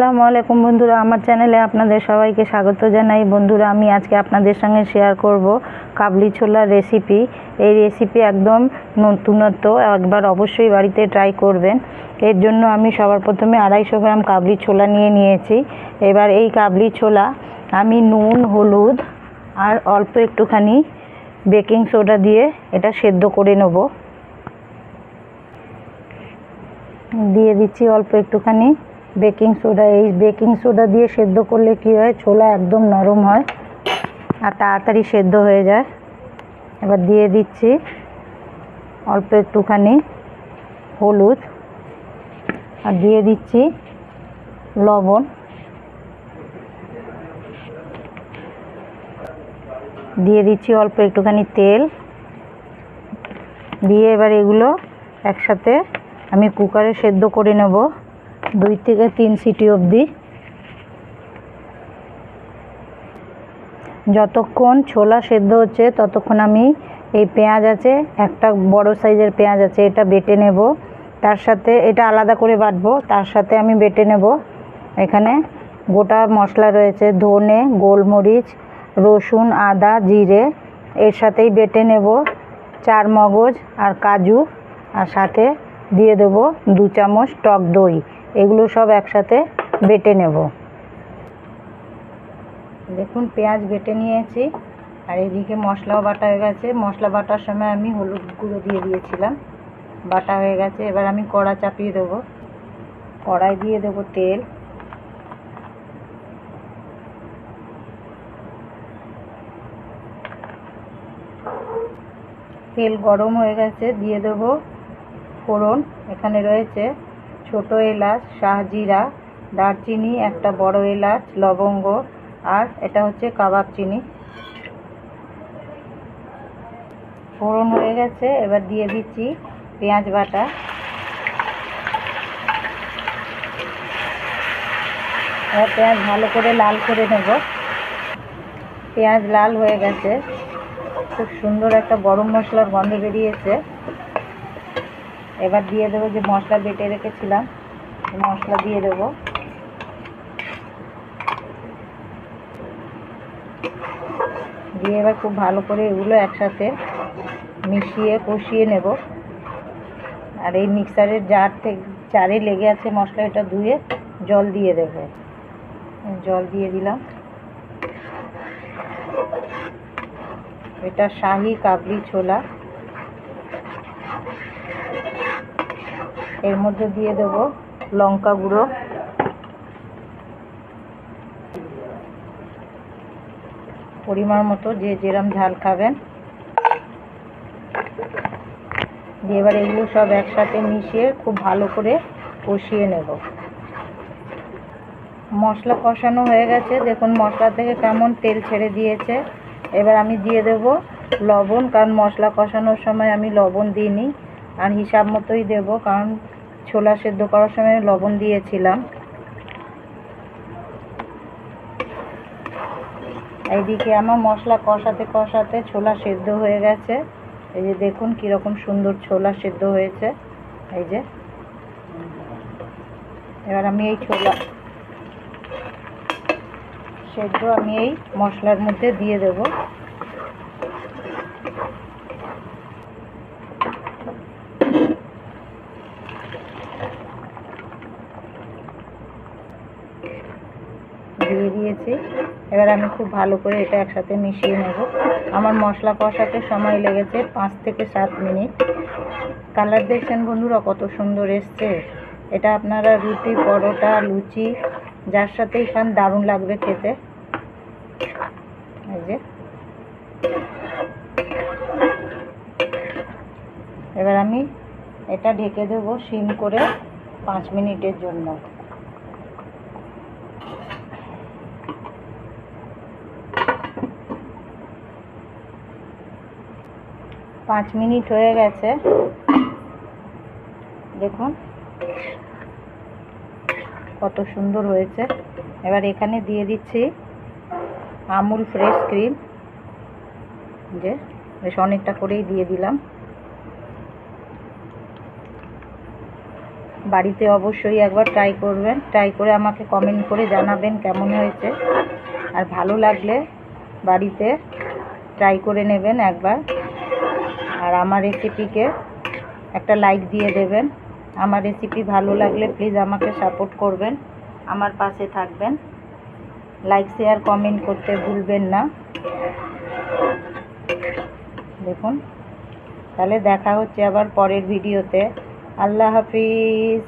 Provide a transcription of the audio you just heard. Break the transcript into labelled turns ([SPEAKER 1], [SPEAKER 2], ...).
[SPEAKER 1] আসসালামু আলাইকুম বন্ধুরা, আমার চ্যানেলে আপনাদের সবাইকে স্বাগত জানাই। বন্ধুরা, আমি আজকে আপনাদের সঙ্গে শেয়ার করব কাবলি ছোলার রেসিপি। এই রেসিপি একদম নতুনত্ব, একবার অবশ্যই বাড়িতে ট্রাই করবেন। এর জন্য আমি সবার প্রথমে 250 গ্রাম কাবলি ছোলা নিয়েছি। এবার এই কাবলি ছোলা আমি নুন, হলুদ আর অল্প একটুখানি বেকিং সোডা দিয়ে এটা সেদ্ধ করে নেব। দিয়ে দিচ্ছি অল্প একটুখানি বেকিং সোডা। এই বেকিং সোডা দিয়ে সেদ্ধ করলে কি হয়, ছোলা একদম নরম হয় আর তাড়াতাড়ি সেদ্ধ হয়ে যায়। এবার দিয়ে দিচ্ছি অল্প একটুখানি হলুদ আর দিয়ে দিচ্ছি লবণ। দিয়ে দিচ্ছি অল্প একটুখানি তেল দিয়ে এবার এগুলো একসাথে আমি কুকারে সেদ্ধ করে নেব 2 থেকে 3 সিটি অবধি। যতক্ষণ ছোলা সেদ্ধ হচ্ছে ততক্ষণ আমি এই পেঁয়াজ আছে, একটা বড় সাইজের পেঁয়াজ আছে, এটা বেটে নেব। তার সাথে এটা আলাদা করে বাটবো, তার সাথে আমি বেটে নেব এখানে গোটা মশলা রয়েছে, ধনে, গোলমরিচ, রসুন, আদা, জিরে। এর সাথেই বেটে নেব 4 মগজ আর কাজু, আর সাথে দিয়ে দেব 2 চামচ টক দই। এগুলো সব একসাথে বেটে নেব। দেখুন, পেঁয়াজ বেটে নিয়েছি আর এদিকে মশলাও বাটা হয়ে গেছে। মশলা বাটার সময় আমি হলুদ গুঁড়ো দিয়ে দিয়েছিলাম। বাটা হয়ে গেছে। এবার আমি কড়া চাপিয়ে দেবো। কড়াই দিয়ে দেবো তেল। তেল গরম হয়ে গেছে, দিয়ে দেবো ফোড়ন। এখানে রয়েছে ছোট এলাচ, শাহজিরা, দারচিনি, একটা বড় এলাচ, লবঙ্গ, আর এটা হচ্ছে কাবাব চিনি। ফোড়ন হয়ে গেছে, এবার দিয়ে দিচ্ছি পেঁয়াজ বাটা। এবার পেঁয়াজ ভালো করে লাল করে নেব। পেঁয়াজ লাল হয়ে গেছে, খুব সুন্দর একটা গরম মশলার গন্ধ বেরিয়েছে। এবার দিয়ে দেবো যে মশলা বেটে রেখেছিলাম, মশলা দিয়ে দেবো। দিয়ে এবার খুব ভালো করে এগুলো একসাথে মিশিয়ে কষিয়ে নেব। আর এই মিক্সারের জারে লেগে আছে মশলা, এটা ধুয়ে জল দিয়ে দেব। জল দিয়ে দিলাম। এটা শাহি কাবলি ছোলা। এর মধ্যে দিয়ে দেব লঙ্কা গুঁড়ো, পরিমাণ মতো, যে যেরকম ঝাল খাবেন। দিয়ে এবার এগুলো সব একসাথে মিশিয়ে খুব ভালো করে কষিয়ে নেব। মশলা কষানো হয়ে গেছে, দেখুন মশলা থেকে কেমন তেল ছেড়ে দিয়েছে। এবার আমি দিয়ে দেব লবণ, কারণ মশলা কষানোর সময় আমি লবণ দিইনি, আর হিসাব মতোই দেব, কারণ ছোলা সেদ্ধ করার সময় লবণ দিয়েছিলাম। এইদিকে আমার মশলা কষাতে কষাতে ছোলা সেদ্ধ হয়ে গেছে। এই যে দেখুন কীরকম সুন্দর ছোলা সেদ্ধ হয়েছে। এই যে এবার আমি এই ছোলা সেদ্ধ আমি এই মশলার মধ্যে দিয়ে দেব। দিয়ে দিয়েছি। এবার আমি খুব ভালো করে এটা একসাথে মিশিয়ে নেব। আমার মশলা কষাতে সময় লেগেছে 5 থেকে 7 মিনিট। কালার দেখছেন বন্ধুরা কত সুন্দর এসছে। এটা আপনারা রুটি, পরোটা, লুচি যার সাথেই খান দারুণ লাগবে খেতে। এই যে এবার আমি এটা ঢেকে দেব সিম করে 5 মিনিটের জন্য। 5 মিনিট হয়ে গেছে, দেখুন কত সুন্দর হয়েছে। এবার এখানে দিয়ে দিচ্ছি আমুল ফ্রেশ ক্রিম, যে বেশ অনেকটা করেই দিয়ে দিলাম। বাড়িতে অবশ্যই একবার ট্রাই করবেন, ট্রাই করে আমাকে কমেন্ট করে জানাবেন কেমন হয়েছে। আর ভালো লাগলে বাড়িতে ট্রাই করে নেবেন একবার। আর আমার রেসিপিকে একটা লাইক দিয়ে দেবেন। আমার রেসিপি ভালো লাগলে প্লিজ আমাকে সাপোর্ট করবেন, আমার পাশে থাকবেন। লাইক শেয়ার কমেন্ট করতে ভুলবেন না। দেখুন, তাহলে দেখা হচ্ছে আবার পরের ভিডিওতে। আল্লাহ হাফিজ।